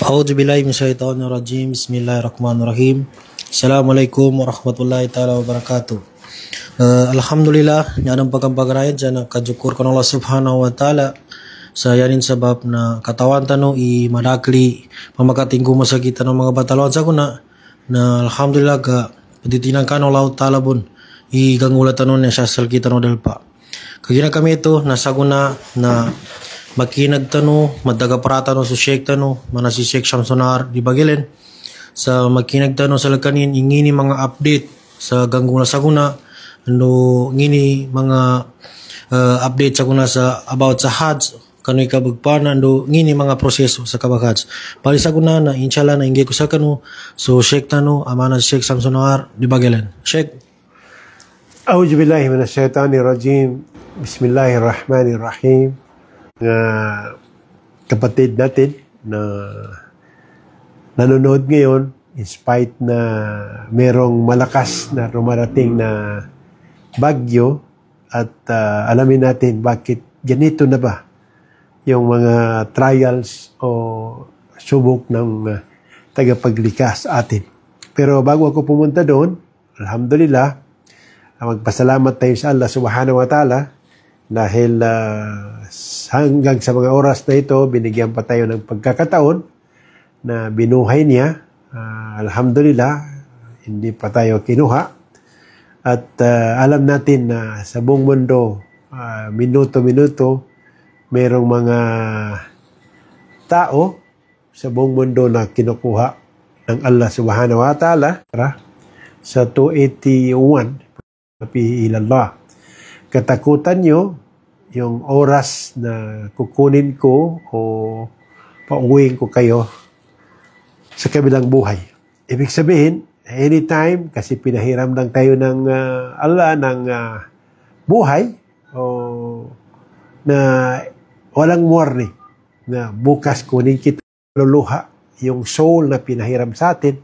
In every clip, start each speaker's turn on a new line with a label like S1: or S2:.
S1: A'udzubillahi minasyaitonirrajim. Bismillahirrahmanirrahim. Assalamualaikum warahmatullahi taala wabarakatuh. Alhamdulillah, nyanang pagkampagarayan dyan, kajukur kan Allah subhanahu wa ta'ala sa yanin sabab na katawan tano i madakli pamakating kumasa kita ng mga batalon sa kuna na alhamdulillah ka patitinang kan Allah ta'ala bun i gangula tano na sasal kita no dalpa kagina kami ito nasa kuna na makinag tano madaga parata no su Sheikh tano mana si Sheikh Shamsunar di Bagilen sa makinag tano sa lakanin ingini mga update sa gangula sa kuna no ngini mga update sa kuna sa about sa Hajj kano'y kabagpanan do ngini mga proseso sa kabag-Hajj. Pali sa kuna na inshallah na ingi ko sa kanu so Sheikh tano amana Sheikh Shamsunar di Bagilen. Sheikh.
S2: A'udzubillahi minasyaitonirrajim. Bismillahirrahmanirrahim. Kapatid natin na nanonood ngayon in spite na merong malakas na rumarating na bagyo at alamin natin bakit ganito na ba yung mga trials o subok ng tagapaglikas sa atin. Pero bago ako pumunta doon, alhamdulillah, magpasalamat tayo sa Allah subhanahu wa ta'ala dahil hanggang sa mga oras na ito, binigyan pa tayo ng pagkakataon na binuhay niya. Alhamdulillah, hindi pa tayo kinuha. At alam natin na sa buong mundo, minuto-minuto, mayroong mga tao sa buong mundo na kinukuha ng Allah subhanahu wa ta'ala sa 281 napi ilallah. Katakutan nyo yung oras na kukunin ko o pauwiin ko kayo sa kabilang buhay. Ibig sabihin, anytime, kasi pinahiram lang tayo ng Allah ng buhay o na walang warning na bukas kunin kita luluha yung soul na pinahiram sa atin,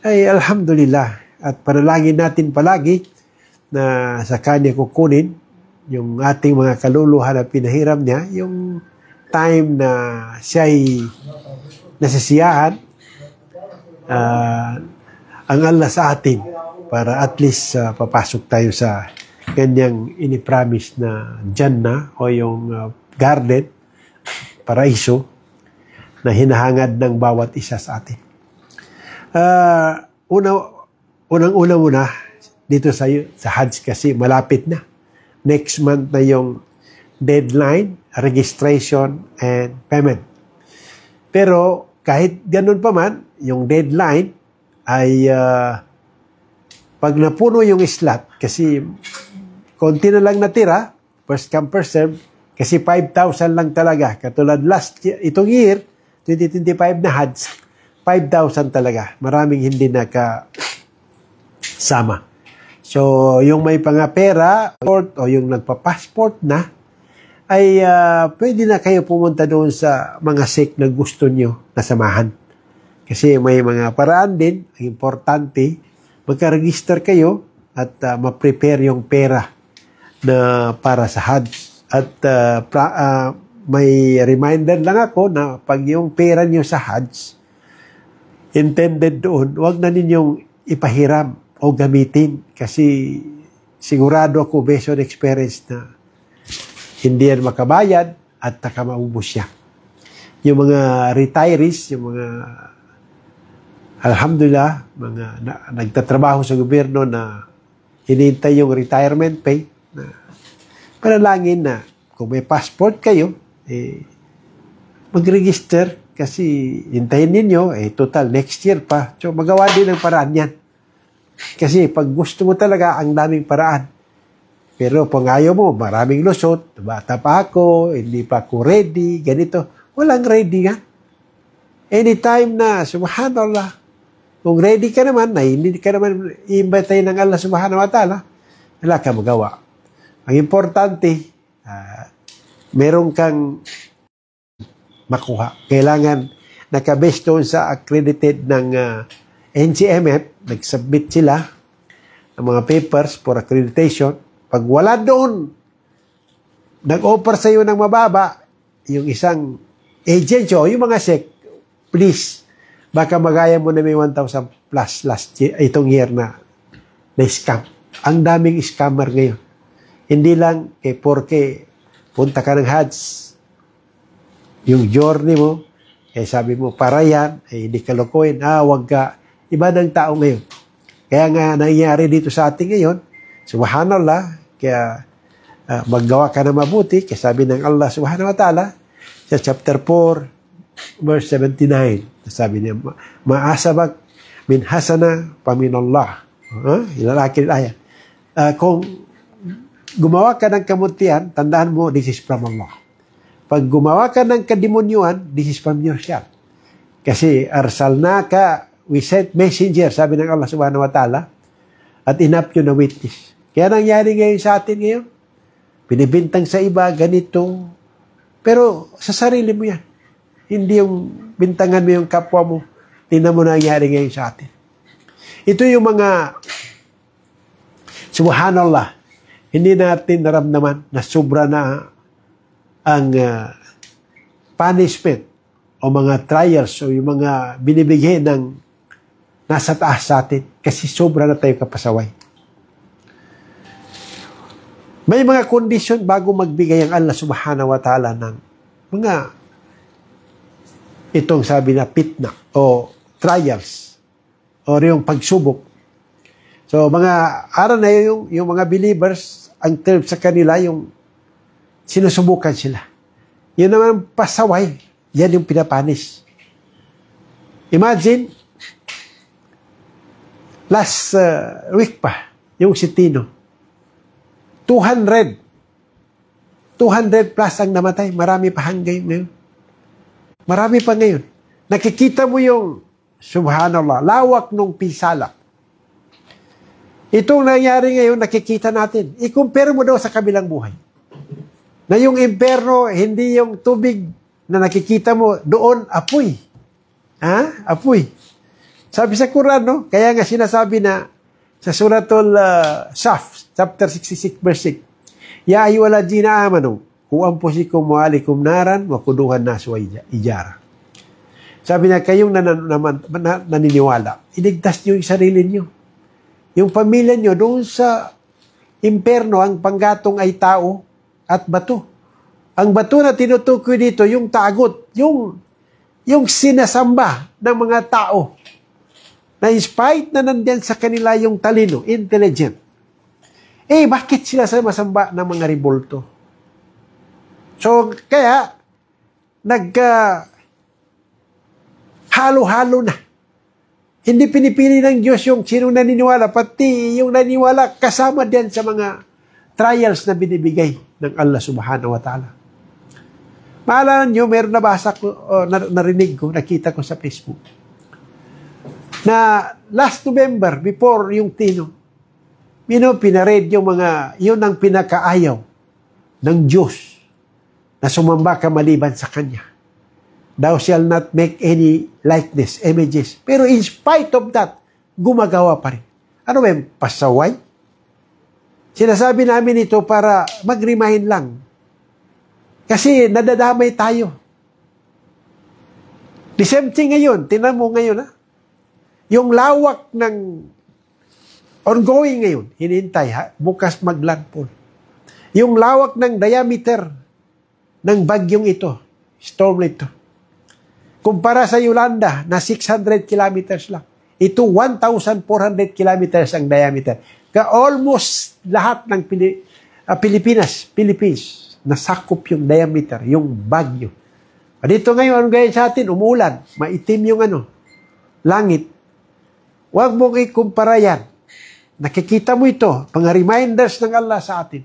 S2: ay alhamdulillah at panalangin natin palagi na sa kanya kukunin yung ating mga kaluluha na pinahiram niya, yung time na siya'y nasisiyahan ang Allah sa atin para at least papasok tayo sa kanyang inipromise na Jannah o yung garden, paraiso na hinahangad ng bawat isa sa atin. Unang-una muna dito sa Hajj kasi malapit na. Next month na yung deadline, registration, and payment. Pero kahit ganun pa man, yung deadline ay pag napuno yung slot, kasi konti na lang natira, first come first serve, kasi 5,000 lang talaga. Katulad last year, itong year, 2025 na Hajj, 5,000 talaga. Maraming hindi nakasama. So, yung may pera o yung nagpa-passport na, ay pwede na kayo pumunta doon sa mga sect na gusto nyo na samahan. Kasi may mga paraan din, ang importante, magka-register kayo at ma-prepare yung pera na para sa Hajj. At may reminder lang ako na pag yung pera nyo sa Hajj, intended doon, huwag na ninyong ipahiram o gamitin kasi sigurado ako based on experience na hindi yan makabayad at nakamaubos siya. Yung mga retirees, yung mga alhamdulillah, mga nagtatrabaho sa gobyerno na hinihintay yung retirement pay, na panalangin na kung may passport kayo, mag-register kasi hintayin ninyo, total next year pa. So magawa din ng paraan yan. Kasi pag gusto mo talaga, ang daming paraan. Pero pag ayaw mo, maraming lusot, bata pa ako, hindi pa ako ready, ganito. Walang ready nga. Anytime na, subhanallah, kung ready ka naman, na hindi ka naman i-imbitay ng Allah subhanahu wa ta'ala, wala ka magawa. Ang importante, meron kang makuha. Kailangan nakabase doon sa accredited ng NCMF, nag-submit sila ng mga papers for accreditation. Pag wala doon, nag-offer sa iyo ng mababa, yung isang agency o yung mga sect, please, baka magaya mo na may 1,000 plus last year, itong year na scam. Ang daming scammer ngayon. Hindi lang porke punta ka ng Hajj, yung journey mo, sabi mo, para yan, hindi ka lokohin, wag ka. Iba ng tao ngayon. Kaya nga nangyayari dito sa atin ngayon, subhanallah, kaya maggawa ka na mabuti, kaya sabi ng Allah subhanahu wa ta'ala, sa chapter 4, verse 79, sabi niya, maasabak min hasana paminallah. Ilalaki ayat. Kung gumawa ka ng kamutihan, tandaan mo, this is from Allah. Pag gumawa ka ng kademonyuhan, this is from yourself. Kasi arsalnaka, we sent messenger, sabi ng Allah subhanahu wa ta'ala, at inap yun na witness. Kaya nangyari ngayon sa atin ngayon, binibintang sa iba, ganito, pero sa sarili mo yan. Hindi yung bintangan mo yung kapwa mo. Tingnan mo nangyari ngayon sa atin. Ito yung mga, subhanallah, hindi natin naramdaman na sobra na ang punishment o mga trials o yung mga binibigay ng nasa taas sa atin kasi sobra na tayo kapasaway. May mga kondisyon bago magbigay ang Allah subhanahu wa ta'ala ng mga itong sabi na fitna o trials o yung pagsubok. So mga araw na yung mga believers, ang term sa kanila yung sinusubukan sila. Yun naman pasaway, yan yung pinapanis. Imagine, last week pa, yung si Tino, 200 plus ang namatay. Marami pa hanggang ngayon. Marami pa ngayon. Nakikita mo yung, subhanallah, lawak nung pisala. Itong nangyari ngayon, nakikita natin. I-compare mo daw sa kabilang buhay. Na yung imperno, hindi yung tubig na nakikita mo, doon, apoy. Apoy. Sabi sa Quran, no? Kaya nga sinasabi na, sa suratul Saf, chapter 66, verse 6, Ya ayyuhalladhina amanu, qu anfusakum wa ahlikum naran wa quduhan nas wa ijara. Sabi niya, kayong naniniwala, iligtas niyo yung sarili niyo. Yung pamilya niyo doon sa imperno, ang panggatong ay tao at bato. Ang bato na tinutukoy dito, yung tagot, yung sinasamba ng mga tao, na in spite na nandiyan sa kanila yung talino, intelligent. Bakit sila masamba ng mga rebolto? So, kaya, halo-halo na. Hindi pinipili ng Diyos yung sinong naniniwala, pati yung naniniwala kasama din sa mga trials na binibigay ng Allah subhanahu wa ta'ala. Maalala nyo, meron nabasa ko, narinig ko, nakita ko sa Facebook, na last November, before yung Tino, pinaread yung mga, yun ang pinakaayaw ng Diyos na sumamba ka maliban sa Kanya. Thou shall not make any likeness, images. Pero in spite of that, gumagawa pa rin. Ano ba yung pasaway? Sinasabi namin ito para mag-remind lang. Kasi nadadamay tayo. The same thing ngayon, tinan mo ngayon, yung lawak ng ongoing ngayon, hinihintay, bukas maglandfall. Yung lawak ng diameter ng bagyong ito, storm ito, kumpara sa Yolanda na 600 kilometers lang. Ito 1,400 kilometers ang diameter. Almost lahat ng Philippines, nasakop yung diameter, yung bagyo. Dito ngayon, gaya sa atin, umuulan, maitim yung langit. Huwag mong ikumpara yan. Nakikita mo ito, mga reminders ng Allah sa atin.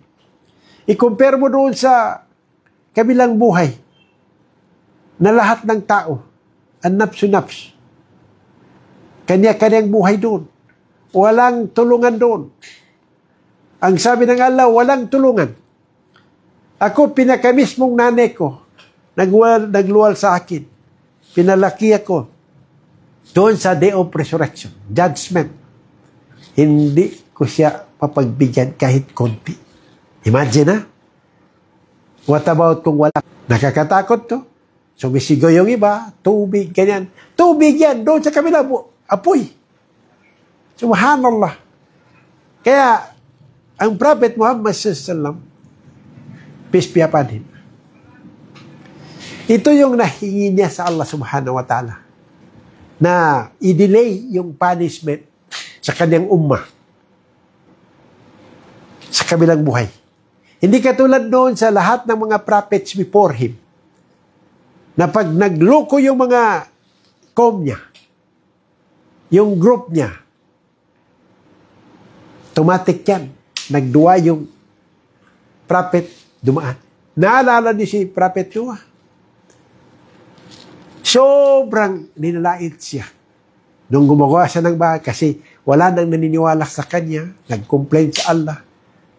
S2: I-compare mo doon sa kabilang buhay na lahat ng tao, ang naps-naps. Kanya-kanyang buhay doon. Walang tulungan doon. Ang sabi ng Allah, walang tulungan. Ako, pinakamismong nanay ko, nagluwal sa akin. Pinalaki ako doon sa day of resurrection, judgment. Hindi ko siya papagbigyan kahit konti. Imagine What about kung wala? Nakakatakot to. Sumisigaw yung iba, tubig, ganyan. Tubig yan, doon sa kabila, apoy. Subhanallah. Kaya, ang Prophet Muhammad sallallahu peace be upon him, ito yung nahingi niya sa Allah subhanahu wa ta'ala na i-delay yung punishment sa kanyang ummah sa kabilang buhay. Hindi katulad doon sa lahat ng mga prophets before him na pag nagloko yung mga kaum niya, yung group niya, automatic yan. Nagduwa yung prophet, dumaan. Naalala niyo si Prophet Noah? Sobrang ninalait siya nung gumagawa siya ng bahay kasi wala nang naniniwala sa kanya, nag-complain sa Allah.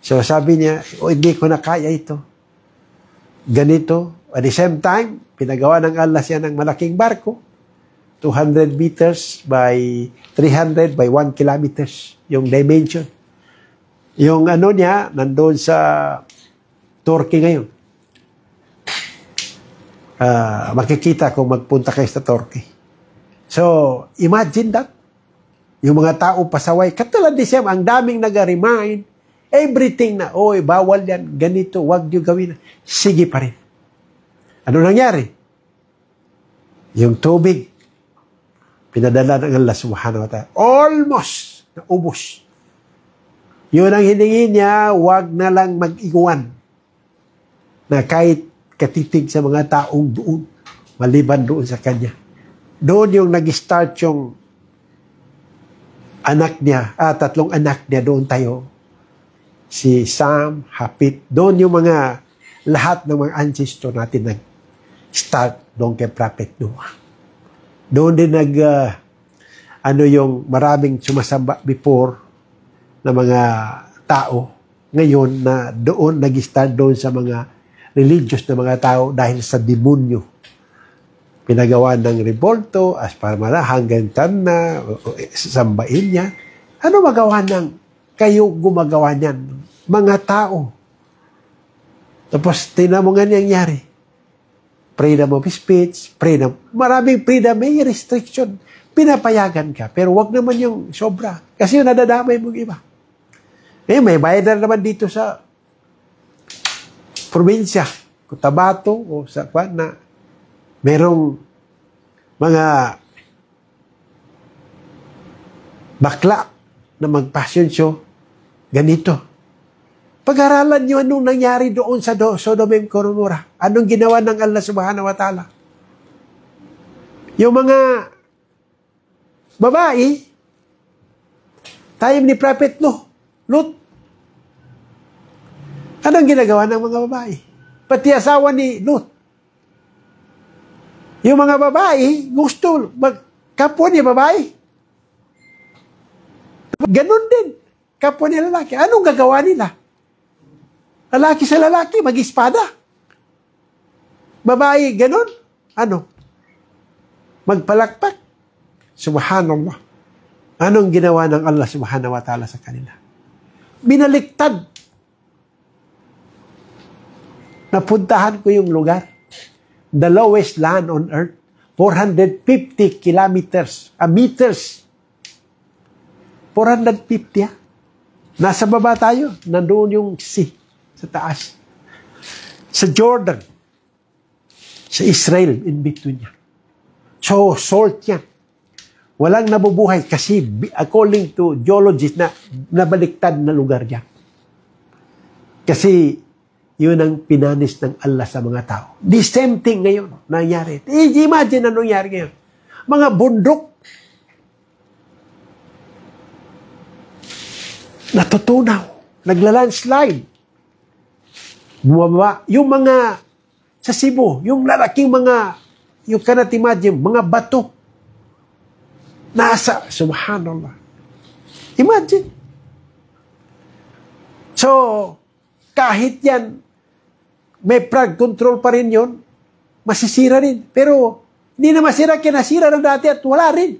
S2: So sabi niya, hindi ko na kaya ito. Ganito. At the same time, pinagawa ng Allah siya ng malaking barko, 200 meters by 300 by 1 kilometers, yung dimension. Yung ano niya, nandoon sa Turkey ngayon. Makikita kung magpunta kayo sa Turkey. So, imagine that. Yung mga tao pasaway. Katulad di siya, ang daming nag-remind. Everything na, oy, bawal yan, ganito, wag niyo gawin. Sige pa rin. Ano nangyari? Yung tubig, pinadala ng Allah subhanahu wa ta'ala. Almost naubos. Yun ang hiningi niya, wag na lang mag-iwan. Na kahit katitig sa mga taong doon, maliban doon sa kanya. Doon yung nag-start yung anak niya, tatlong anak niya, doon tayo. Si Sam, Hapit, doon yung mga, lahat ng mga ancestor natin nag-start doon kay Prophet Noah. Doon din yung maraming sumasamba before na mga tao, ngayon na doon nag-start doon sa mga religious na mga tao dahil sa demonyo. Pinagawa ng revolto, asparmala, hanggang tan na, sambain niya. Ano magawa ng kayo gumagawa niyan? Mga tao. Tapos, tingnan mo nga nangyari. Freedom of speech, freedom. Maraming freedom, may restriction. Pinapayagan ka, pero wag naman yung sobra. Kasi yung nadadamay mong iba. May bayad na naman dito sa probinsya, Cotabato, o sa kwan na merong mga bakla na mag-passion show, ganito. Pag-aralan nyo anong nangyari doon sa Sodom and Gomorrah. Anong ginawa ng Allah subhanahu wa ta'ala. Yung mga babae, time ni Prophet Lot, anong ginagawa ng mga babae? Pati asawa ni Lot. Yung mga babae, gusto kapwa niya babae. Ganon din. Kapwa niya lalaki. Anong gagawa nila? Lalaki sa lalaki, mag-espada. Babae, ganon. Ano? Magpalakpak. Subhanallah. Anong ginawa ng Allah subhanahu wa ta'ala sa kanila? Binaliktad. Napuntahan ko yung lugar. The lowest land on earth. 450 kilometers. Meters. 450 Nasa baba tayo. Nandoon yung sea. Sa taas. Sa Jordan. Sa Israel. In between niya. So, salt yan. Walang nabubuhay kasi according to geologists na nabaliktad na lugar niya. Kasi yun ang pinanis ng Allah sa mga tao. The same thing ngayon nangyari. Imagine anong nangyari ngayon. Mga bundok natutunaw. Nagla-landslide. Bumaba. Yung mga sa Cebu, yung lalaking mga, you cannot imagine, mga bato. Nasa, subhanallah. Imagine. So, kahit yan, may flood control pa rin yun, masisira rin. Pero, hindi na masira, kinasira ng dati at wala rin.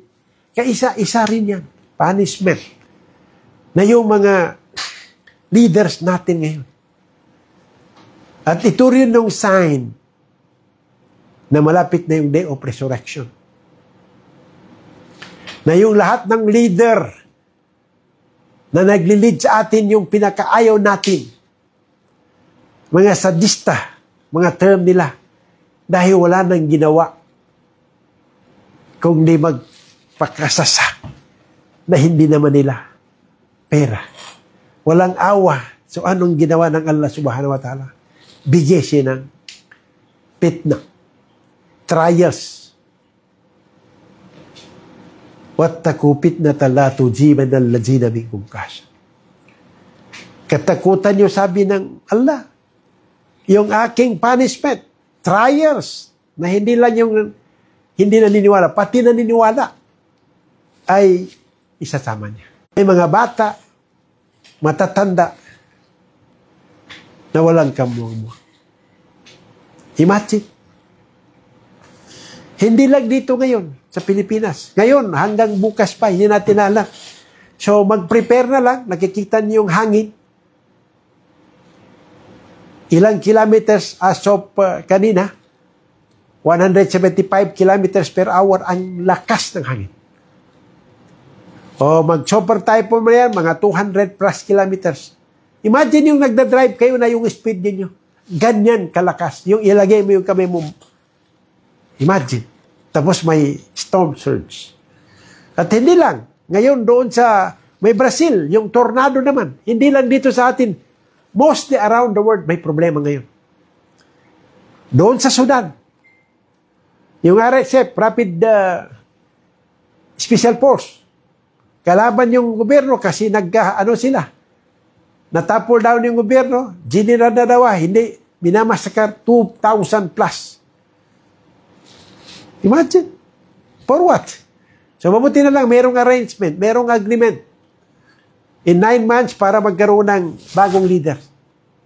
S2: Kaya isa rin yan. Punishment. Na yung mga leaders natin ngayon. At ito rin yung sign na malapit na yung day of resurrection. Na yung lahat ng leader na nagli-lead sa atin yung pinakaayaw natin, mga sadista, mga term nila, dahil wala nang ginawa kung di magpakasasa na hindi naman nila pera. Walang awa. So anong ginawa ng Allah subhanahu wa ta'ala? Bigay siya ng fitna, trials. Wattaku fitnatan la tujiban allazina minkum kasha. Katakutan niyo, sabi ng Allah, yung aking punishment, trials, na hindi lang yung hindi naniniwala, pati naniniwala, ay isasama niya. May mga bata, matatanda, na walang kamuha. Imagine. Hindi lang dito ngayon, sa Pilipinas. Ngayon, hanggang bukas pa, hindi natin alam. So, mag-prepare na lang, nakikita niyo yung hangin. Ilang kilometers as of kanina, 175 kilometers per hour ang lakas ng hangin. O mag-super typhoon mo yan, mga 200 plus kilometers. Imagine yung nagda-drive kayo na yung speed ninyo. Ganyan kalakas. Yung ilagay mo yung kamay mo. Imagine. Tapos may storm surge. At hindi lang. Ngayon doon sa may Brazil, yung tornado naman. Hindi lang dito sa atin. Mostly around the world may problema ngayon. Doon sa Sudan, yung RSF, Rapid Special Force, kalaban yung gobyerno kasi sila. Natapol down yung gobyerno, general na daw, hindi, minamasakar 2,000 plus. Imagine. For what? So mabuti na lang, merong arrangement, merong agreement. In 9 months para magkaroon ng bagong leader.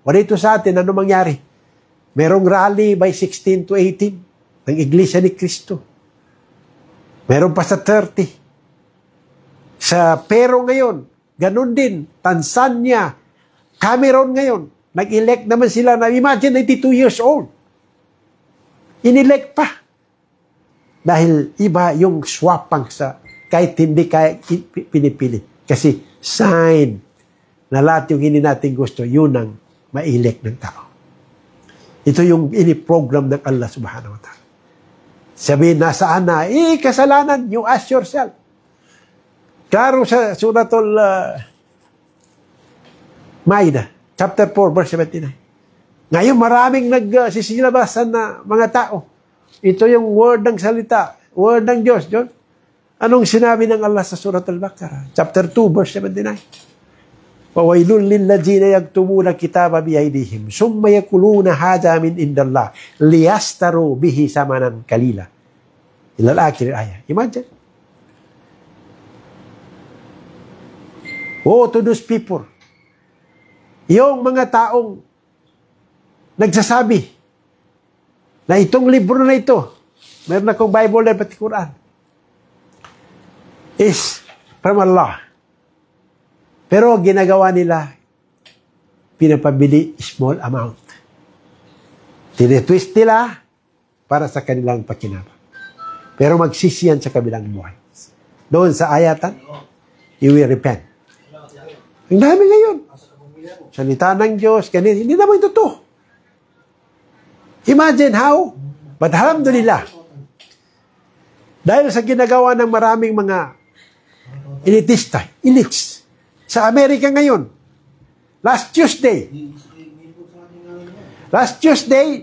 S2: O dito sa atin, ano mangyari? Merong rally by 16 to 18 ng Iglesia ni Cristo. Meron pa sa 30. Sa Peru ngayon, ganun din. Tanzania, Cameroon ngayon, nag-elect naman sila na, imagine, 92 years old. Inelect pa. Dahil iba yung swapang sa, kahit hindi kaya pinipili. Kasi sign na lahat yung hindi natin gusto, yun ang ma-elect ng tao. Ito yung ini-program ng Allah subhanahu wa ta'ala. Sabihin, nasaan na? Kasalanan, you ask yourself. Klaro sa Suratul Maida, chapter 4, verse 79. Ngayon, maraming nagsisilabasan na mga tao. Ito yung word ng salita, word ng Diyos. Anong sinabi ng Allah sa Suratul Baqarah? Chapter 2, verse 79. وَوَيْلٌ لِلَّذِينَ يَكْتُمُونَ الْكِتَابَ بِأَيْدِيهِمْ ثُمَّ يَقُولُونَ هَذَا مِنْ عِندِ اللَّهِ لِيَشْتَرُوا بِهِ ثَمَنًا قَلِيلًا. إلى الآخر الآية. Imagine. Woe to those people. Yung mga taong nagsasabi na itong libro na ito, meron akong Bible na pati Quran, is from Allah. Pero ginagawa nila, pinapabili small amount. Tinitwist nila para sa kanilang pakinabang. Pero magsisiyan sa kabilang buhay. Doon sa ayatan, you will repent. Ang dami ngayon. Salita ng Diyos, ganyan. Hindi naman totoo. Imagine how. But alhamdulillah, dahil sa ginagawa ng maraming mga elitista, elites, sa Amerika ngayon, last Tuesday,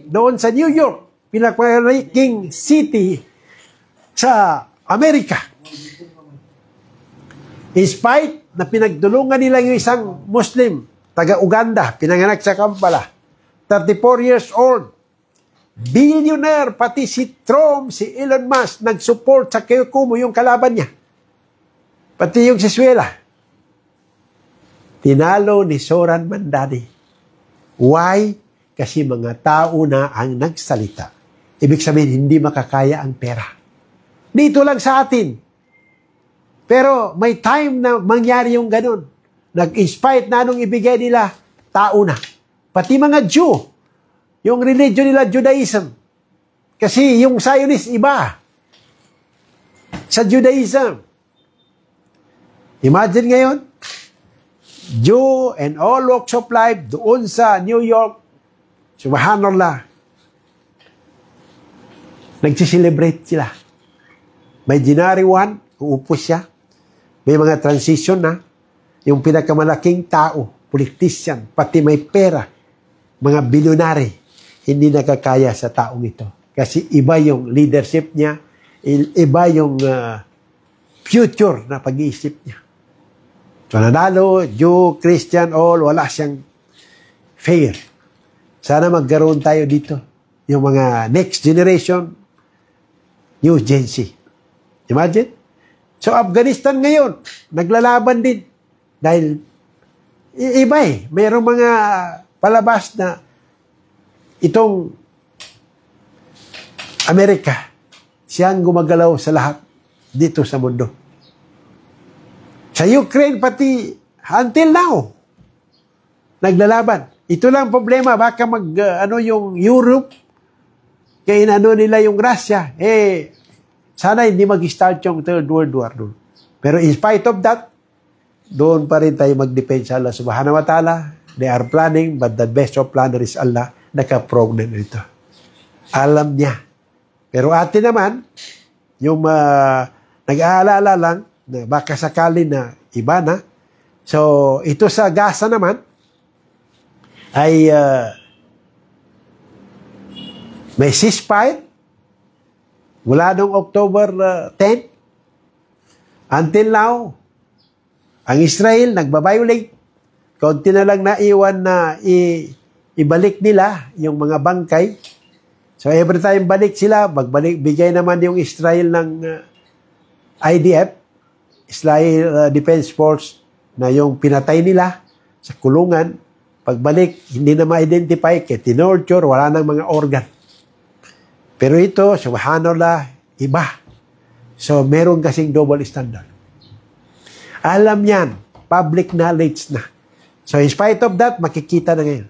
S2: doon sa New York, pinaka-ranking city sa Amerika. In spite na pinagdulungan nila yung isang Muslim, taga-Uganda, pinanganak sa Kampala, 34 years old, billionaire, pati si Trump, si Elon Musk, nag-support sa Kumu, yung kalaban niya. Pati yung si Suela. Tinalo ni Soran Mandani. Why? Kasi mga tao na ang nagsalita. Ibig sabihin, hindi makakaya ang pera. Dito lang sa atin. Pero may time na mangyari yung ganun. Nag-inspire na nung ibigay nila, tao na. Pati mga Jew, yung religion nila, Judaism, Kasi yung Zionist iba sa Judaism. Imagine ngayon, Jew and all walks of life doon sa New York, subhanallah, nagsiselebrate sila. May January 1, uupo siya. May mga transition na. Yung pinakamalaking tao, politician, pati may pera, mga bilyonary, hindi nakakaya sa taong ito. Kasi iba yung leadership niya, iba yung future na pag-iisip niya. So, nanalo, Jew, Christian, all, wala siyang fair. Sana magkaroon tayo dito. Yung mga next generation, New Gen Z. Imagine? So, Afghanistan ngayon, naglalaban din. Dahil, iba eh. Mayroong mga palabas na itong Amerika, siyang gumagalaw sa lahat dito sa mundo. Sa Ukraine pati until now naglalaban. Ito lang problema, baka yung Europe kaya inano nila yung Russia, sana hindi mag-start yung Third World War doon. Pero in spite of that, doon pa rin tayo mag-depend sa Allah subhanahu wa ta'ala. They are planning, but the best of planner is Allah. Naka-program ito. Alam niya. Pero atin naman, yung nag-aalala lang, na baka sakali na iba na. So, ito sa Gaza naman, ay may ceasefire mula noong October 10 until now. Ang Israel nagbabiolate. Konti na lang naiwan na ibalik nila yung mga bangkay. So, every time balik sila, bigay naman yung Israel ng IDF, Israel Defense Force, na yung pinatay nila sa kulungan, pagbalik, hindi na ma-identify, kaya tinorture, wala nang mga organ. Pero ito, subhanallah, iba. So, meron kasing double standard. Alam yan, public knowledge na. So, in spite of that, makikita na ngayon.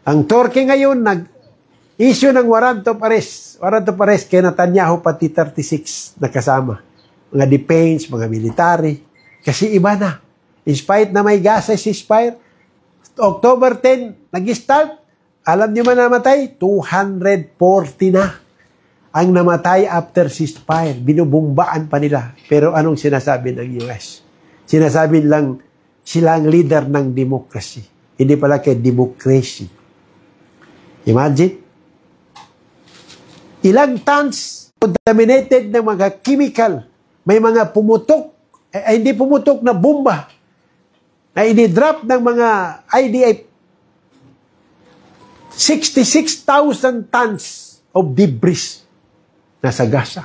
S2: Ang Turkey ngayon, nag-issue ng warrant of arrest. Warrant of arrest kay Netanyahu, pati 36 na kasama. Mga defense, mga military. Kasi iba na. In spite na may Gaza ceasefire, October 10, nag-start. Alam niyo man namatay? 240 na ang namatay after ceasefire. Binubumbaan pa nila. Pero anong sinasabi ng US? Sinasabi lang sila ang leader ng democracy. Hindi pala kay democracy. Imagine? Ilang tons contaminated ng mga chemical. May mga pumutok, hindi pumutok na bomba na ini-drop ng mga IDF. 66,000 tons of debris nasa Gaza.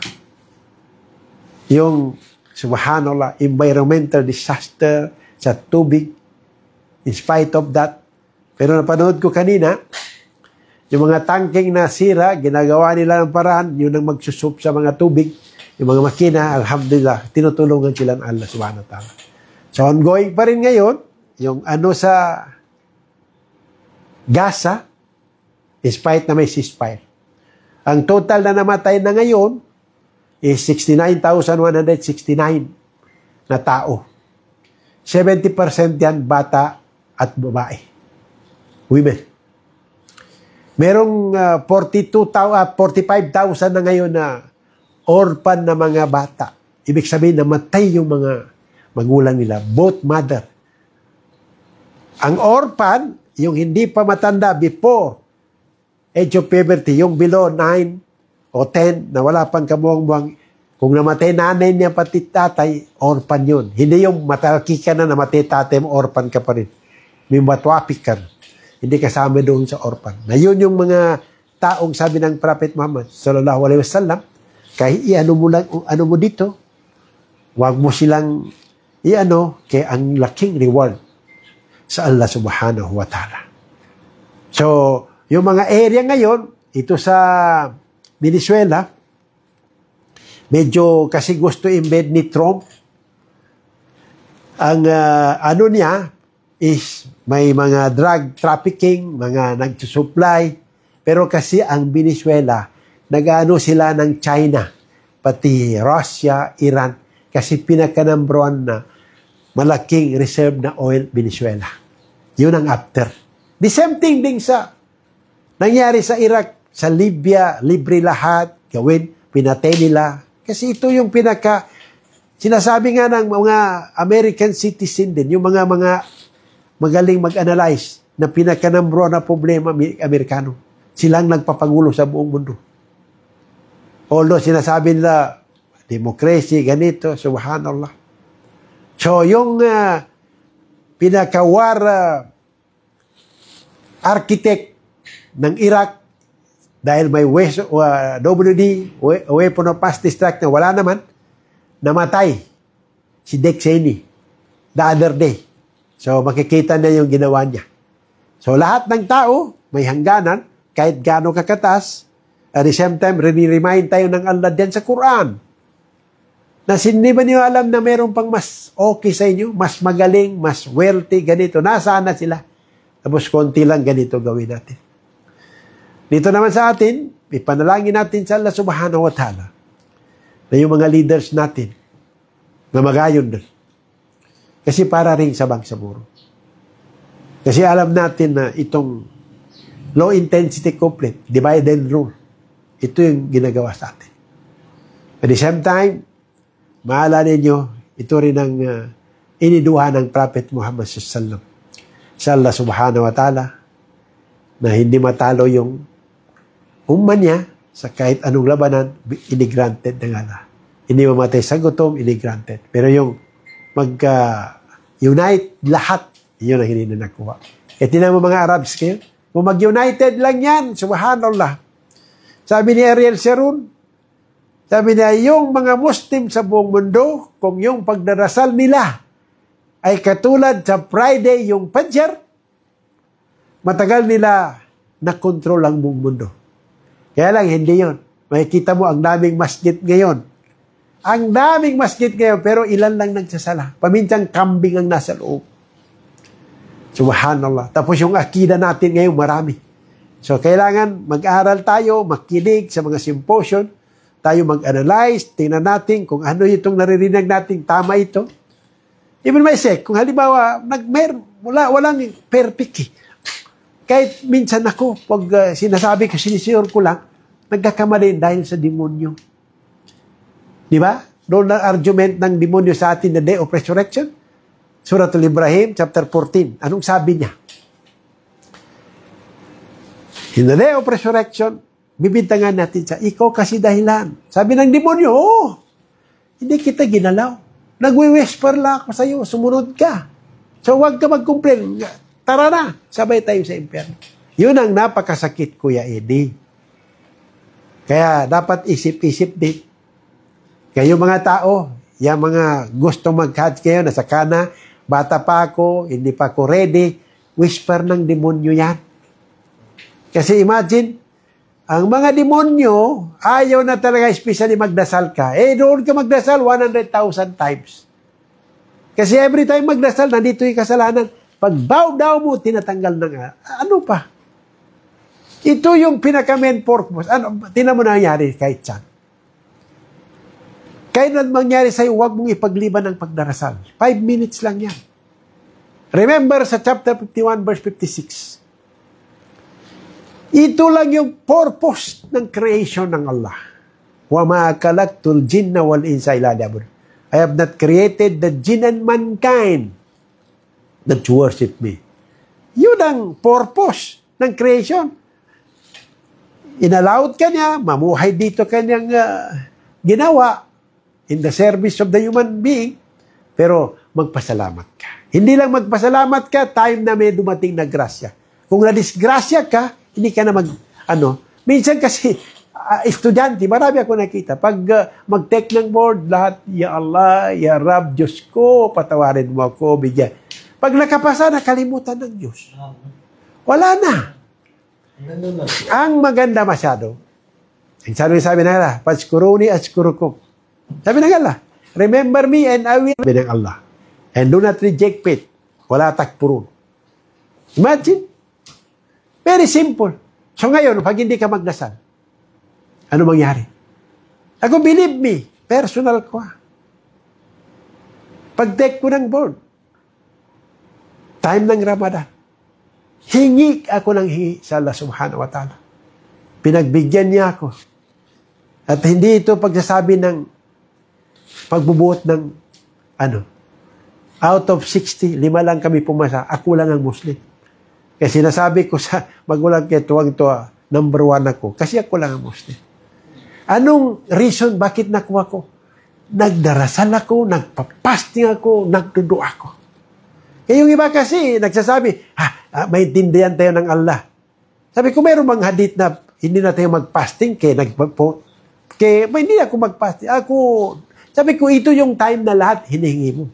S2: Yung, subhanallah, environmental disaster sa tubig. In spite of that, pero napanood ko kanina, yung mga tangking na sira, ginagawa nila ng paraan, yun ang magsusup sa mga tubig. Yung mga makina, alhamdulillah, tinutulungan sila ng Allah subhanahu wa ta'ala. So, ongoing pa rin ngayon, yung sa Gaza, despite na may ceasefire. Ang total na namatay na ngayon is 69,169 na tao. 70% yan bata at babae. Women. Merong 45,000 na ngayon na orphan na mga bata. Ibig sabihin, namatay yung mga magulang nila, both mother. Ang orphan, yung hindi pa matanda before age of puberty, yung below 9 o 10, na wala pang kamuang-muang, kung namatay nanay niya pati tatay, orphan yun. Hindi yung matalaki ka na namatay tatay mo, orphan ka pa rin. May matwapik ka. Hindi kasama doon sa orphan. Na yun yung mga taong sabi ng Prophet Muhammad sallallahu alaihi wasallam, kahit ano mo dito, wag mo silang kaya ang laking reward sa Allah subhanahu wa ta'ala. So, yung mga area ngayon, ito sa Venezuela, medyo kasi gusto embed ni Trump. Ang niya is may mga drug trafficking, mga nagsusupply, pero kasi ang Venezuela, nag-ano sila ng China, pati Russia, Iran, kasi pinaka-number one na malaking reserve na oil, Venezuela. Yun ang after. The same thing din sa nangyari sa Iraq, sa Libya, libre lahat, gawin, pinatay nila. Kasi ito yung pinaka, sinasabi nga ng mga American citizen din, yung mga magaling mag-analyze na pinaka-number one na problema Amerikano. Silang nagpapagulo sa buong mundo. Although sinasabi nila, democracy, ganito, subhanallah. So, yung pinaka-war architect ng Iraq, dahil may WD, weapon of mass destruction, wala naman, namatay si Dick Cheney the other day. So, makikita na yung ginawa niya. So, lahat ng tao, may hangganan, kahit gaano kakatas, at the same time, remind tayo ng Allah din sa Quran. Na hindi ba niyo alam na meron pang mas okay sa inyo, mas magaling, mas wealthy, ganito. Nasaan na sila? Tapos konti lang ganito gawin natin. Dito naman sa atin, ipanalangin natin sa Allah subhanahu wa ta'ala na yung mga leaders natin na magayon doon. Kasi para rin sabang saburo. Kasi alam natin na itong low intensity conflict, divide and rule, ito yung ginagawa sa atin. At the same time, maalala ninyo, ito rin ang iniduha ng Prophet Muhammad sallallahu sa Allah subhanahu wa ta'ala na hindi matalo yung umman niya sa kahit anong labanan, ini-granted ng Allah. Hindi mamatay sa gutom, ini-granted. Pero yung mag-unite lahat, yun ang hindi na nakuha. E tinan mo mga Arabs kayo, kung mag-united lang yan, subhanallah. Sabi ni Ariel Sharon, sabi niya, yung mga Muslim sa buong mundo, kung yung pagdarasal nila ay katulad sa Friday, yung Fajr, matagal nila na-control ang buong mundo. Kaya lang, hindi yun. Makikita mo, ang daming masjid ngayon. Ang daming masjid ngayon, pero ilan lang nagsasala. Paminsang kambing ang nasa loob. Subhanallah. Tapos yung akida natin ngayon, marami. So, kailangan mag-aral tayo, makinig sa mga symposium, tayo mag-analyze, tingnan natin kung ano itong naririnig natin, tama ito. Even myself, kung halimbawa, walang perfect eh. Kahit minsan ako, pag sinasabi ko, sinisure ko lang, nagkakamali dahil sa demonyo. Di ba? Doon ang argument ng demonyo sa atin the day of resurrection. Suratul Ibrahim, chapter 14. Anong sabi niya? In the day of resurrection, bibintangan natin siya, ikaw kasi dahilan. Sabi ng demonyo, hindi kita ginalaw. Nagwi-whisper lang ako sa iyo, sumunod ka. So huwag ka mag-complain. Tara na, sabay tayo sa impyerno. Yun ang napakasakit, Kuya Eddie. Kaya dapat isip-isip din. Kayo mga tao, yung mga gusto mag-catch kayo, nasa kana, bata pa ako, hindi pa ako ready, whisper ng demonyo yan. Kasi imagine, ang mga demonyo, ayaw na talaga especially magdasal ka. Doon ka magdasal 100,000 times. Kasi every time magdasal, nandito yung kasalanan. Pag bow down mo, tinatanggal na nga. Ano pa? Ito yung pinaka-main purpose. Tingnan mo na nangyari kahit saan. Kahit na mangyari sa'yo, huwag mong ipagliban ng pagdarasal. 5 minutes lang yan. Remember sa chapter 51, verse 56. Ito lang yung purpose ng creation ng Allah. وَمَا كَلَقْتُ الْجِنَّ وَالْإِنسَ إِلَّا لِيَعْبُدُونِ I have not created the jinn and mankind that worship me. Yun ang purpose ng creation. Inallowed ka niya, mamuhay dito kanyang ginawa in the service of the human being, pero magpasalamat ka. Hindi lang magpasalamat ka, time na may dumating na grasya. Kung na-disgrasya ka, hindi ka na minsan kasi, estudyante, marami ako nakita, pag mag-take ng board, lahat, Ya Allah, Ya Rab, Diyos ko, patawarin mo ako, bigyan. Pag nakapasa, nakalimutan ng Diyos. Wala na. Ang maganda masyado, sabi na Allah, Fazkuruni azkurukum. Sabi ng Allah, remember me and I will. Sabi ng Allah, and do not reject faith. Wala takpurun. Imagine. Very simple. So ngayon, pag hindi ka magdasal, Ano mangyari? Ako, believe me, personal ko. Pag-take ko ng board, time ng Ramadan, hingi ako ng hingi sa Allah subhanahu wa ta'ala. Pinagbigyan niya ako. At hindi ito pagsasabi ng pagbubuot ng out of 60, 5 lang kami pumasa, ako lang ang Muslim. Kasi nasabi ko sa magulang kay tuwang-tuwa, number 1 ako, kasi ako lang ang Muslim. Anong reason bakit nakuha ko? Nagdarasal ako, nagpapasting ako, nagdudu ako. Kaya yung iba kasi, nagsasabi, maintindihan tayo ng Allah. Sabi ko, mayroong mga hadith na hindi na tayo mag-fasting, hindi ako mag-fasting. Sabi ko, ito yung time na lahat hinihingi mo.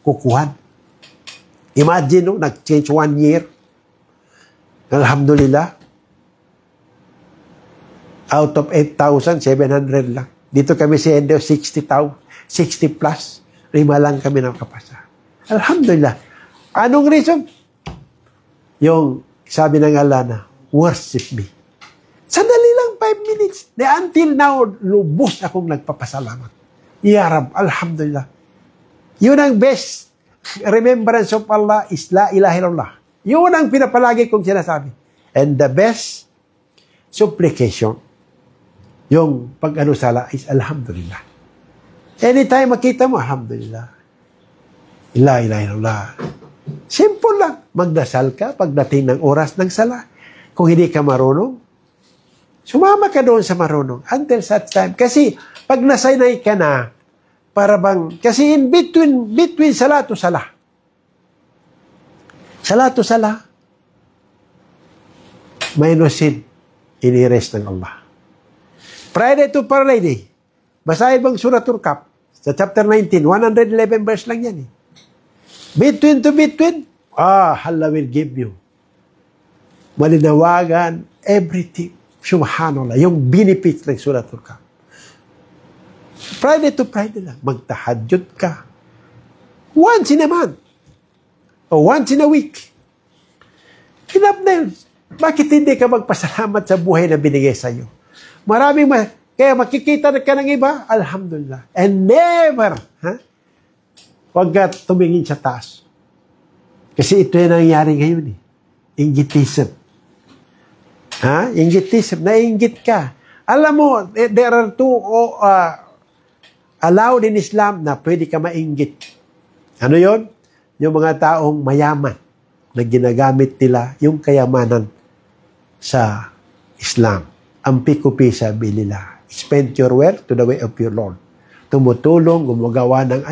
S2: Kukuhan. Imagine, nag-change 1 year. Alhamdulillah. Out of 8,700 lang. Dito kami sa Endo, 60 plus. 5 lang kami nakapasa. Alhamdulillah. Anong reason? Yung sabi ng Allah na, worship me. Sandali lang, 5 minutes. Until now, lubos akong nagpapasalamat. Ya Rab, alhamdulillah. Yun ang best remembrance of Allah is la ilaha illallah. Yun ang pinapalagi kong sinasabi. And the best supplication, yung pag-anusala is alhamdulillah. Anytime makita mo, alhamdulillah. La ilaha illallah. Simple lang. Magdasal ka pagdating ng oras ng sala. Kung hindi ka marunong, sumama ka doon sa marunong until such time. Kasi pag nasanay ka na, para bang, kasi in between sala to sala. Sala to sala, may sin, inirest ng Allah. Friday to Friday, basahin bang Suratul Kahf sa chapter 19, 111 verse lang yan. Between to between, Allah will give you malinawagan, everything. Subhanallah, yung benefits ng Suratul Kahf. Friday to Friday lang, magtahajjud ka. Once in a month. O once in a week. Enough na yun. Bakit hindi ka magpasalamat sa buhay na binigay sa iyo? Kaya makikita ka ng iba, alhamdulillah. And never, huwag ka tumingin sa taas. Kasi ito yung nangyayari ngayon. Inggitism. Inggitism. Nainggit ka. Alam mo, there are two allowed in Islam na pwede ka mainggit. Ano yon? Yung mga taong mayaman na ginagamit nila yung kayamanan sa Islam. Ampi-kupi sa bilila. Spend your wealth to the way of your Lord. Tumutulong, gumagawa ng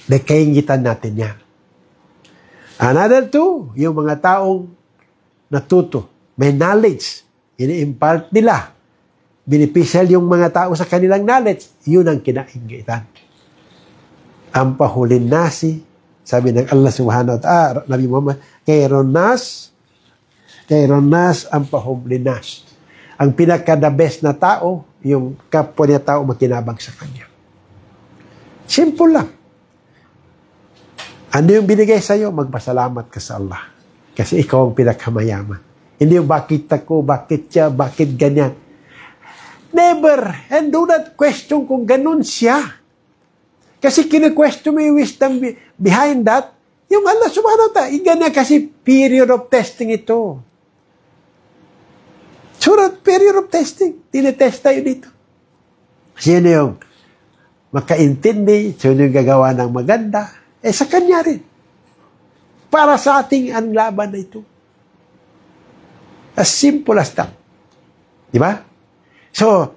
S2: nagkaingitan natin yan. Another two, yung mga taong natuto, may knowledge, ini-impart nila. Beneficial yung mga tao sa kanilang knowledge, yun ang kinainggitan. Ang pahulin nasi, sabi ng Allah subhanahu wa ta'ala, Nabi Muhammad, kairon nas ang pahulin nas. Ang pinaka-the best na tao, yung kapwa niya tao makinabang sa kanya. Simple lang. Ano yung binigay sa'yo? Magpasalamat ka sa Allah. Kasi ikaw ang pinakamayaman. Hindi yung bakit ako, bakit siya, bakit ganyan. Never. And do not question kung ganun siya. Kasi kine-question mo yung wisdom behind that. Yung Allah subhanahu wa ta'ala, ganyan kasi period of testing ito. Surat period of testing. Tinetest tayo dito. Sino yung makaintindi, sino yung gagawa ng maganda, sa kanya rin. Para sa ating ang laban na ito. As simple as that. Di ba? So,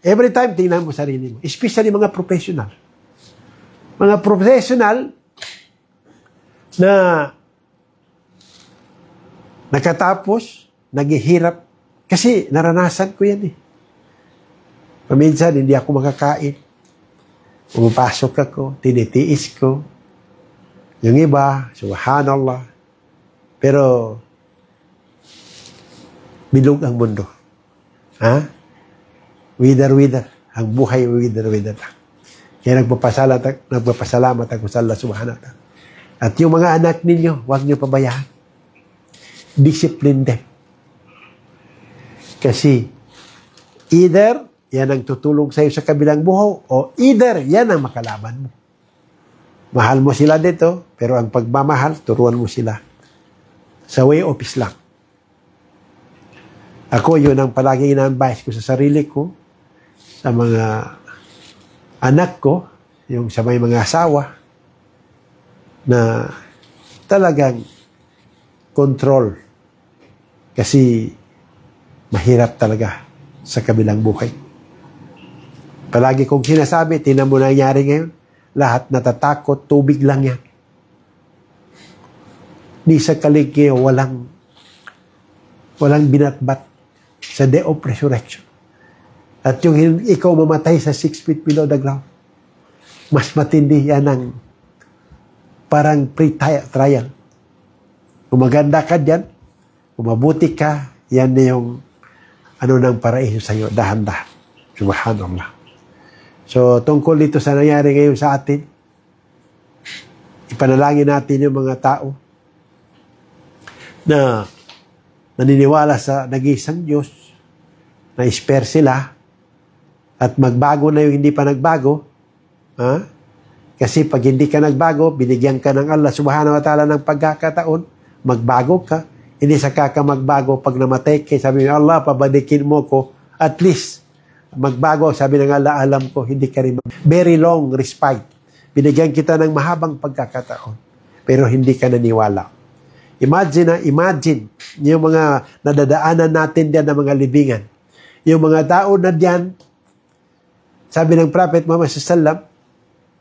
S2: every time tingnan mo sarili mo. Especially mga professional. Mga professional na nakatapos, naghihirap. Kasi naranasan ko yan . Paminsan, hindi ako makakain. Pumapasok ako, tinitiis ko. Yung iba, subhanallah. Pero, bilog ang mundo. Wither. Ang buhay, wither. Kaya nagpapasalamat ako sa Allah subhanahu wa ta'ala. At yung mga anak ninyo, huwag nyo pabayaan. Discipline them. Kasi, Either, yan ang tutulong sa'yo sa kabilang buhay, o either, yan ang makalaban mo. Mahal mo sila dito, pero ang pagmamahal, turuan mo sila. Sa way of Islam. Ako, yun ang palaging ina-advise ko sa sarili ko, sa mga anak ko, yung sa may mga asawa, na talagang control. Kasi mahirap talaga sa kabilang buhay. Palagi kong sinasabi, tingnan mo na nangyari ngayon, lahat natatakot, tubig lang yan. Di sa kaligay, walang binatbat sa day of resurrection. At yung ikaw mamatay sa 6 feet below the ground, mas matindi yan ang parang pre-trial. Kung maganda ka dyan, kung mabuti ka, yan na yung ng paraiso sa'yo, dahan-dahan. Subhanallah. So, tungkol dito sa nangyari ngayon sa atin, ipanalangin natin yung mga tao na naniniwala sa nag-iisang Diyos, na spare sila, at magbago na yung hindi pa nagbago. Kasi pag hindi ka nagbago, binigyan ka ng Allah subhanahu wa ta'ala ng pagkakataon, magbago ka. Hindi saka ka magbago pag namatay ka. Sabi ng Allah, pabalikin mo ko. At least, magbago. Sabi ng Allah, alam ko, hindi ka rin. Very long respite. Binigyan kita ng mahabang pagkakataon. Pero hindi ka naniwala. Imagine yung mga nadadaanan natin diyan ng mga libingan. Yung mga tao na diyan, sabi ng Prophet Muhammad sallallahu,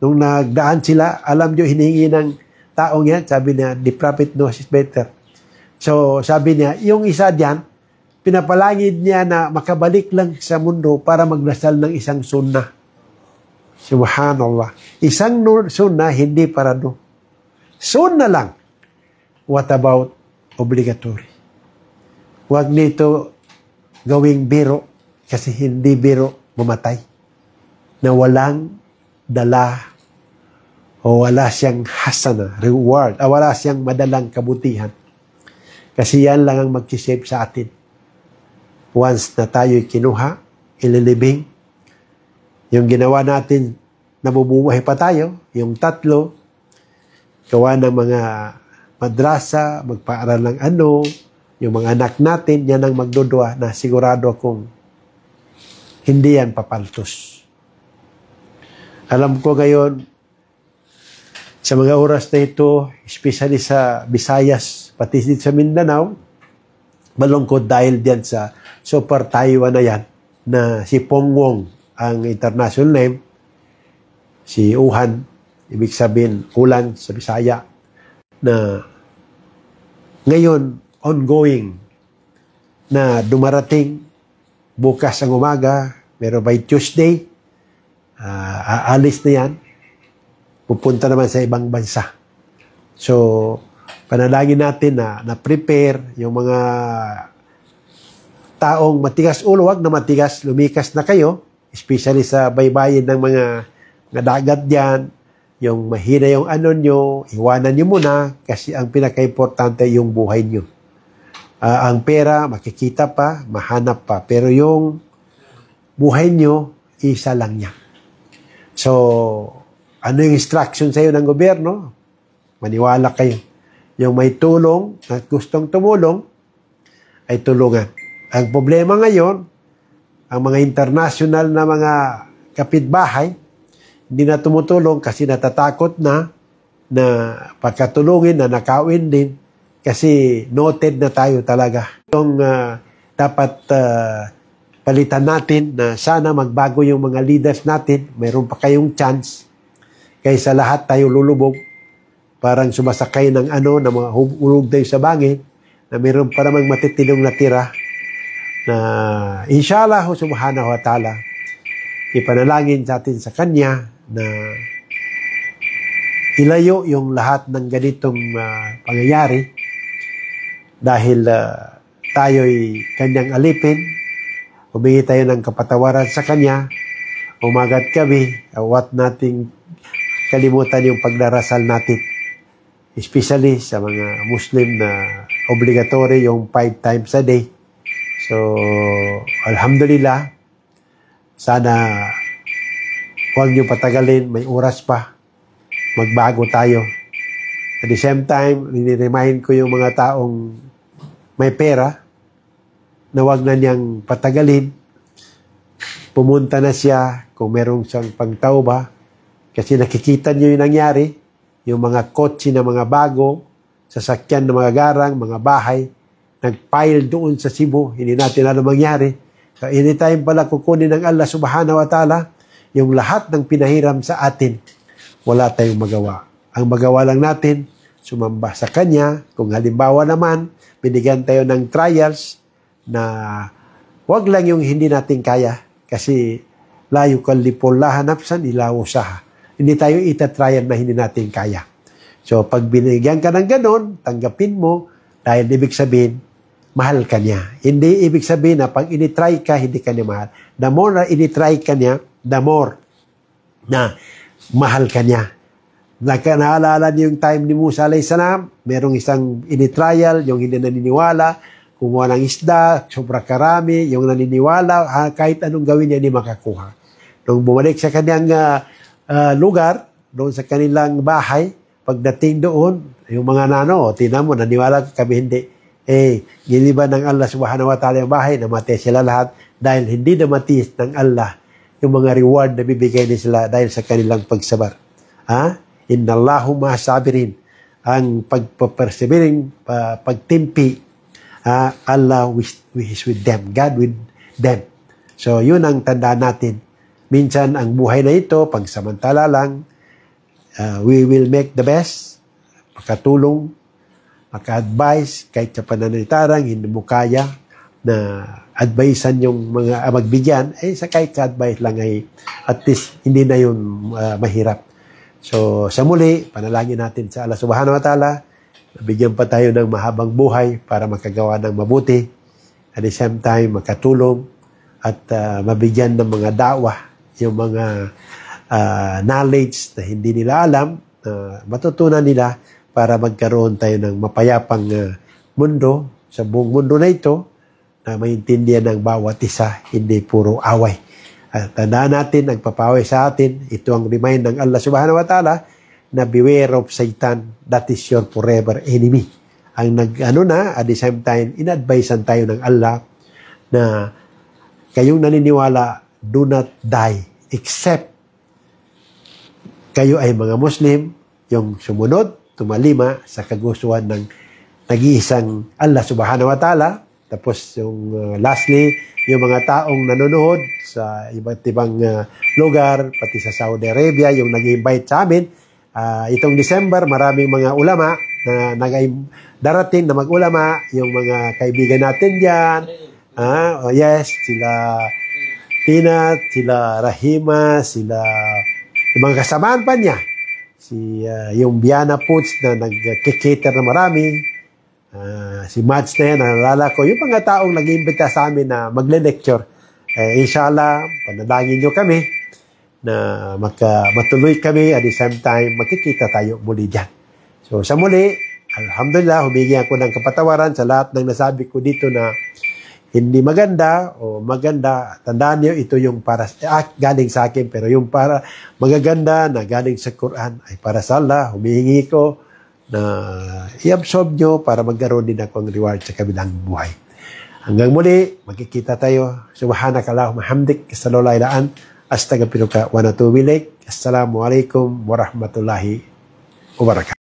S2: nung nagdaan sila, alam nyo, hinihingi ng taong yan, sabi niya, the Prophet knows it better. So, sabi niya, yung isa diyan, pinapalangid niya na makabalik lang sa mundo para magdasal ng isang sunnah. Subhanallah. Isang sunnah, hindi parado. Sunnah lang. What about obligatory? Huwag nito gawing biro kasi hindi biro mamatay na walang dala o wala siyang hasana, reward, o wala siyang madalang kabutihan. Kasi yan lang ang mag-save sa atin. Once na tayo'y kinuha, ililibing, yung ginawa natin, nabubuhay pa tayo, yung 3, gawa ng mga madrasa, magpaaral ng yung mga anak natin, yan ang magdudua na sigurado akong hindi yan papaltos. Alam ko ngayon, sa mga oras na ito, especially sa Visayas, pati dito sa Mindanao, malungkot dahil diyan sa Super Taiwan na yan, na si Pongwong ang international name, si Wuhan, ibig sabihin, ulan sa Bisaya, na ngayon, ongoing, na dumarating bukas ang umaga, pero by Tuesday, aalis na yan, pupunta naman sa ibang bansa. So, panalangin natin na prepare yung mga taong matigas ulo, wag na matigas, lumikas na kayo, especially sa baybayin ng mga dagat dyan, yung mahina yung nyo, iwanan nyo muna kasi ang pinaka-importante yung buhay nyo. Ang pera, makikita pa, mahanap pa, pero yung buhay nyo, isa lang niya. So, ano yung instruction sa iyo ng gobyerno? Maniwala kayo. Yung may tulong at gustong tumulong, ay tulungan. Ang problema ngayon, ang mga international na mga kapitbahay, hindi na tumutulong kasi natatakot na pagkatulungin, na nakawin din, kasi noted na tayo talaga. Yung dapat palitan natin na sana magbago yung mga leaders natin, mayroon pa kayong chance, kaysa lahat tayo lulubog, parang sumasakay ng na mga hulog tayo sa bangin, na mayroon pa namang matitinong natira, na inshallah subhanahu wa ta'ala, ipanalangin sa atin sa Kanya, na ilayo yung lahat ng ganitong pangyayari, dahil tayo'y Kanyang alipin, humingi tayo ng kapatawaran sa Kanya, umagat gabi, awat nating kalimutan yung pagdarasal natin. Especially sa mga Muslim na obligatory yung 5 times a day. So, alhamdulillah, Sana huwag niyo patagalin, may oras pa. Magbago tayo. At the same time, nire-remind ko yung mga taong may pera na huwag na niyang patagalin. Pumunta na siya kung merong siyang pangtauba. Kasi nakikita niyo yung nangyari. Yung mga kotse na mga bago, sasakyan na mga garang, mga bahay, nag-pile doon sa Cebu. Hindi natin alam mangyari. So, anytime pala kukunin ng Allah subhanahu wa ta'ala, yung lahat ng pinahiram sa atin, wala tayong magawa. Ang magawa lang natin, sumamba sa Kanya. Kung halimbawa naman, binigyan tayo ng trials na wag lang yung hindi natin kaya. Kasi la yukallifullaha nafsan illa wusaha. Hindi tayo itatrial na hindi natin kaya. So, pag binigyan ka ng ganon, tanggapin mo, dahil ibig sabihin, mahal ka niya. Hindi ibig sabihin na pag initry ka, hindi ka niya mahal. The more na initry ka niya, the more na mahal ka niya. Naalala niyo yung time ni Musa alayhis salam, merong isang initrial, yung hindi naniniwala, kumuha ng isda, sobra karami, yung naniniwala, kahit anong gawin niya, hindi makakuha. Nung bumalik sa kanyang lugar, doon sa kanilang bahay, pagdating doon, yung mga tinan mo, naniwala kami hindi. Giniba ng Allah subhanahu wa ta'ala yung bahay, namatay sila lahat dahil hindi namatiis ng Allah yung mga reward na bibigay nila sila dahil sa kanilang pagsabar. Innallahu ma'asabirin. Ang pagpapersevering, pagtimpi, Allah is with them. God with them. So, yun ang tandaan natin. Minsan, ang buhay na ito, pagsamantala lang, we will make the best, makatulong, maka-advise, kahit sa pananalitarang, hindi mo kaya na advisean yung mga magbigyan, sa kahit ka-advise lang ay at least hindi na yun mahirap. So, sa muli, panalangin natin sa Allah subhanahu wa ta'ala, bigyan pa tayo ng mahabang buhay para makagawa ng mabuti, at the same time, makatulong at mabigyan ng mga da'wah, yung mga knowledge na hindi nila alam, matutunan nila para magkaroon tayo ng mapayapang mundo, sa buong mundo na ito, na maintindihan ng bawat isa, hindi puro away. At tandaan natin, ang papaway sa atin, ito ang remind ng Allah subhanahu wa ta'ala, na beware of Satan, that is your forever enemy. Ang at the same time, in-advisean tayo ng Allah na kayong naniniwala, do not die, except kayo ay mga Muslim, yung sumunod, tumalima sa kagustuhan ng nag-iisang Allah subhanahu wa ta'ala. Tapos yung lastly, yung mga taong nanonood sa iba't ibang lugar, pati sa Saudi Arabia, yung nag-invite sa amin. Itong December, maraming mga ulama na darating na mag-ulama, yung mga kaibigan natin dyan. Yes, sila Tina, sila Rahima, sila yung mga kasamaan pa niya. Yung Biana Puts na nag-cater na marami, si Mads na yan, nalala ko, yung mga taong nag-iimbita sa amin na magle-lecture. Inshallah, panalangin nyo kami na matuloy kami, at the same time, makikita tayo muli dyan. So, sa muli, alhamdulillah, humingi ako ng kapatawaran sa lahat ng nasabi ko dito na hindi maganda o maganda. Tandaan niyo, ito yung para galing sa akin, pero yung para magaganda na galing sa Quran ay para sa Allah. Humihingi ko na i-absorb nyo para magkaroon din akong reward sa kabilang buhay. Hanggang muli, magkikita tayo. Subhanakallahumma hamdik, sallallahu alaihi astaghfiruka wa atubu ilaik. Assalamualaikum warahmatullahi wabarakatuh.